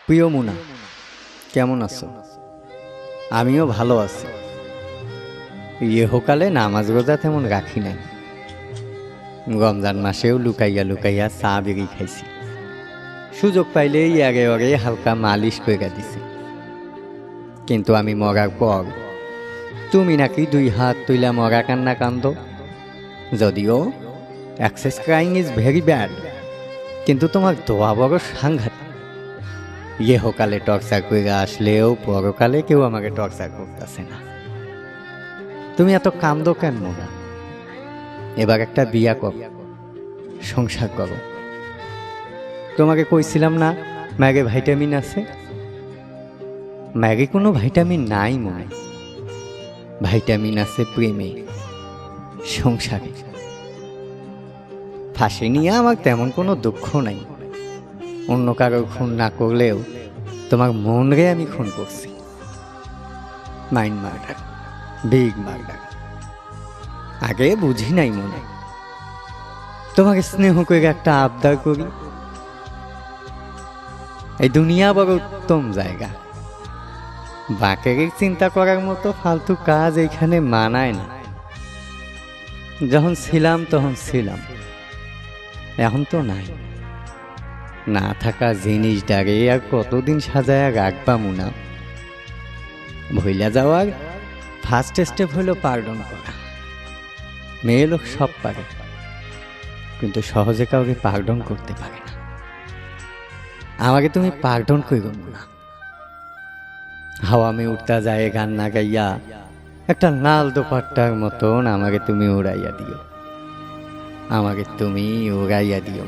প্রিয় মুনা, কেমন আছো? আমিও ভালো আছি। ইহকালে নামাজ রোজা তেমন রাখি নাই। রমজান মাসেও লুকাইয়া লুকাইয়া চা বেরি খাইছি। সুযোগ পাইলেই আগে আগে হালকা মালিশ করে দিছি। কিন্তু আমি মরার পর তুমি নাকি 2 হাত তুইলা মরা কান্না কান্দ। যদিও access crying is very bad, কিন্তু তোমার দোয়া বড় সাংঘাতিক। ইহকালে টর্চার করে আসলেও পরকালে কেউ আমাকে টর্চার করতেছে না। তুমি এত কান্দো কেন মোরা? এবার একটা বিয়া কর, সংসার করো। তোমাকে কইছিলাম না ম্যাগে ভাইটামিন আছে? ম্যাগে কোনো ভাইটামিন নাই মনে। ভাইটামিন আছে প্রেমে, সংসারে। ফাঁসি নিয়ে আমার তেমন কোনো দুঃখ নাই। অন্য কারোর খুন না করলেও তোমার মন রে আমি খুন করছি। Mind murder, big murder. আগে বুঝি নাই মনে। তোমাকে স্নেহ করে একটা আবদার করি। এই দুনিয়া বড় উত্তম জায়গা। বাকের চিন্তা করার মতো ফালতু কাজ এইখানে মানায় না। যখন ছিলাম তখন ছিলাম, এখন তো নাই। না থাকা জিনিসটারে আর কতদিন সাজায়া রাখবা মুনা? ভইলা যাওয়ার ফার্স্ট স্টেপ হলো পার্ডন করা। মেয়ে লোক সব পারে, কিন্তু সহজে কাউকে পার্ডন করতে পারে না। আমাকে তুমি পার্ডন কইরো না। হাওয়া মে উঠতা যায় গান না গাইয়া একটা লাল দোপাট্টার মতন আমাকে তুমি উড়াইয়া দিও। আমাকে তুমি উড়াইয়া দিও।